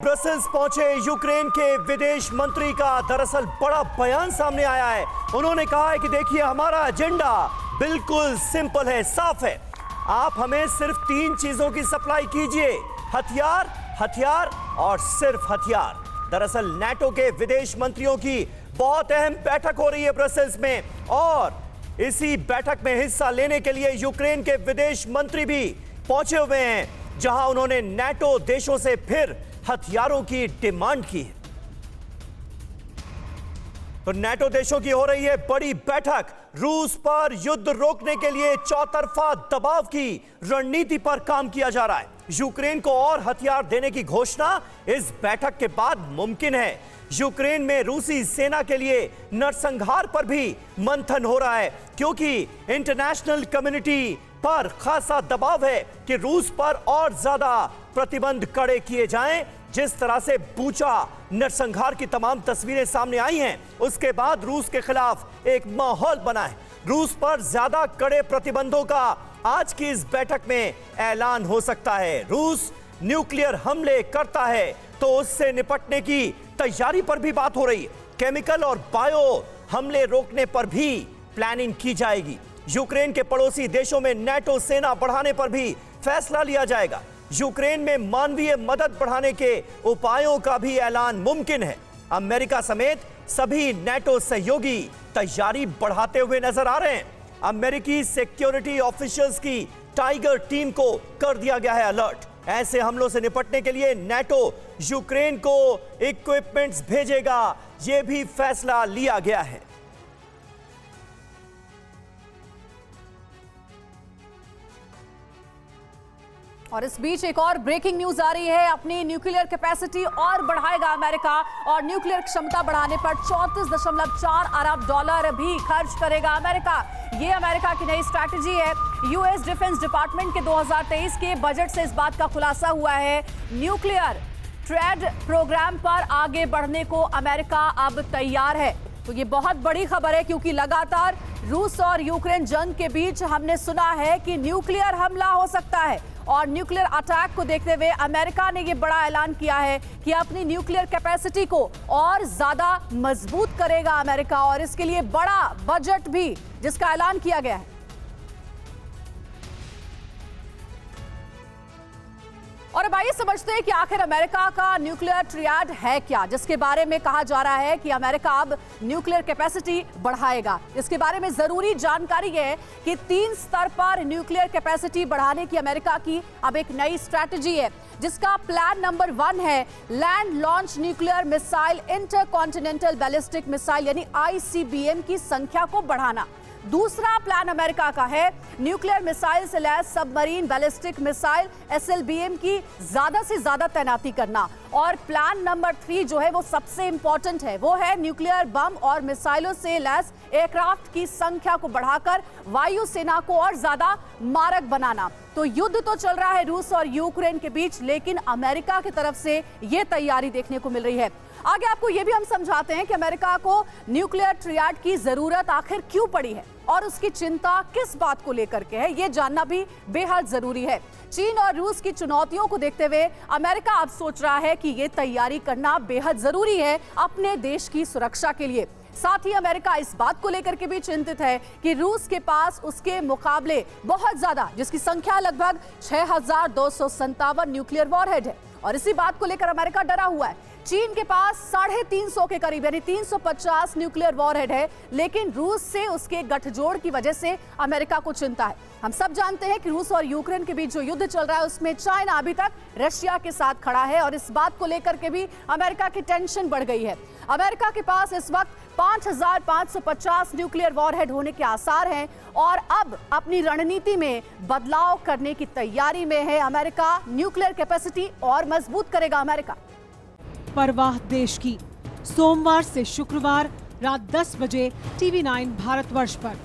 Brussels पहुंचे Ukraine के विदेश मंत्री का दरअसल बड़ा बयान सामने आया है। उन्होंने कहा है कि देखिए हमारा एजेंडा बिल्कुल सिंपल है, साफ है। आप हमें सिर्फ 3 चीजों की सप्लाई कीजिए, हथियार, हथियार और सिर्फ हथियार। दरअसल नाटो के विदेश मंत्रियों की बहुत अहम बैठक हो रही है ब्रसेल्स में, और इसी बैठक में हिस्सा लेने के लिए यूक्रेन के विदेश मंत्री भी पहुंचे हुए हैं, जहां उन्होंने नाटो देशों से फिर हथियारों की डिमांड की है। तो नाटो देशों की हो रही है बड़ी बैठक। रूस पर युद्ध रोकने के लिए चौतरफा दबाव की रणनीति पर काम किया जा रहा है। यूक्रेन को और हथियार देने की घोषणा इस बैठक के बाद मुमकिन है। यूक्रेन में रूसी सेना के लिए नरसंहार पर भी मंथन हो रहा है, क्योंकि इंटरनेशनल कम्युनिटी पर खासा दबाव है कि रूस पर और ज्यादा प्रतिबंध कड़े किए जाएं। जिस तरह से बूचा नरसंहार की तमाम तस्वीरें सामने आई हैं, उसके बाद रूस के खिलाफ एक माहौल बना है। रूस पर ज्यादा कड़े प्रतिबंधों का आज की इस बैठक में ऐलान हो सकता है। रूस न्यूक्लियर हमले करता है तो उससे निपटने की तैयारी पर भी बात हो रही है। केमिकल और बायो हमले रोकने पर भी प्लानिंग की जाएगी। यूक्रेन के पड़ोसी देशों में नाटो सेना बढ़ाने पर भी फैसला लिया जाएगा। यूक्रेन में मानवीय मदद बढ़ाने के उपायों का भी ऐलान मुमकिन है। अमेरिका समेत सभी नाटो सहयोगी तैयारी बढ़ाते हुए नजर आ रहे हैं। अमेरिकी सिक्योरिटी ऑफिशियल्स की टाइगर टीम को कर दिया गया है अलर्ट। ऐसे हमलों से निपटने के लिए नाटो यूक्रेन को इक्विपमेंट्स भेजेगा, यह भी फैसला लिया गया है। और इस बीच एक और ब्रेकिंग न्यूज आ रही है। अपनी न्यूक्लियर कैपेसिटी और बढ़ाएगा अमेरिका, और न्यूक्लियर क्षमता बढ़ाने पर 34.4 अरब डॉलर भी खर्च करेगा अमेरिका। ये अमेरिका की नई स्ट्रैटेजी है। यूएस डिफेंस डिपार्टमेंट के 2023 के बजट से इस बात का खुलासा हुआ है। न्यूक्लियर ट्रेड प्रोग्राम पर आगे बढ़ने को अमेरिका अब तैयार है। तो ये बहुत बड़ी खबर है, क्योंकि लगातार रूस और यूक्रेन जंग के बीच हमने सुना है कि न्यूक्लियर हमला हो सकता है, और न्यूक्लियर अटैक को देखते हुए अमेरिका ने ये बड़ा ऐलान किया है कि अपनी न्यूक्लियर कैपेसिटी को और ज्यादा मजबूत करेगा अमेरिका, और इसके लिए बड़ा बजट भी जिसका ऐलान किया गया है। और अब आइए समझते हैं कि आखिर अमेरिका का न्यूक्लियर ट्रियाड है क्या, जिसके बारे में कहा जा रहा है कि अमेरिका अब न्यूक्लियर कैपेसिटी बढ़ाएगा। इसके बारे में जरूरी जानकारी है कि 3 स्तर पर न्यूक्लियर कैपेसिटी बढ़ाने की अमेरिका की अब एक नई स्ट्रैटेजी है, जिसका प्लान नंबर 1 है land launch nuclear missile intercontinental ballistic missile यानी ICBM की संख्या को बढ़ाना। दूसरा प्लान अमेरिका का है न्यूक्लियर मिसाइल से lace submarine ballistic missile SLBM की ज्यादा से ज्यादा तैनाती करना। और प्लान नंबर 3 जो है वो सबसे इंपॉर्टेंट है, वो है न्यूक्लियर बम और मिसाइलों से लैस एयरक्राफ्ट की संख्या को बढ़ाकर वायुसेना को और ज्यादा मारक बनाना। तो युद्ध तो चल रहा है रूस और यूक्रेन के बीच, लेकिन अमेरिका की तरफ से यह तैयारी देखने को मिल रही है। आगे आपको यह भी हम समझाते हैं कि अमेरिका को न्यूक्लियर ट्रियाड की जरूरत आखिर क्यों पड़ी है, और उसकी चिंता किस बात को लेकर के है, यह जानना भी बेहद जरूरी है। चीन और रूस की चुनौतियों को देखते हुए अमेरिका अब सोच रहा है कि यह तैयारी करना बेहद जरूरी है अपने देश की सुरक्षा के लिए। साथ ही अमेरिका इस बात को लेकर के भी चिंतित है कि रूस के पास उसके मुकाबले बहुत ज्यादा, जिसकी संख्या लगभग 6257 न्यूक्लियर वॉरहेड है, और इसी बात को लेकर अमेरिका डरा हुआ है। चीन के पास 350 के करीब यानी 350 न्यूक्लियर वॉरहेड है, लेकिन रूस से उसके गठजोड़ की वजह से अमेरिका को चिंता है। हम सब जानते हैं कि रूस और यूक्रेन के बीच जो युद्ध चल रहा है उसमें चाइना अभी तक रशिया के साथ खड़ा है, और इस बात को लेकर के भी अमेरिका की टेंशन बढ़ गई है। अमेरिका के पास इस वक्त 5550 न्यूक्लियर वॉरहेड होने के आसार हैं, और अब अपनी रणनीति में बदलाव करने की तैयारी में है अमेरिका। न्यूक्लियर कैपेसिटी और मजबूत करेगा अमेरिका। परवाह देश की, सोमवार से शुक्रवार रात 10 बजे TV9 भारतवर्ष पर।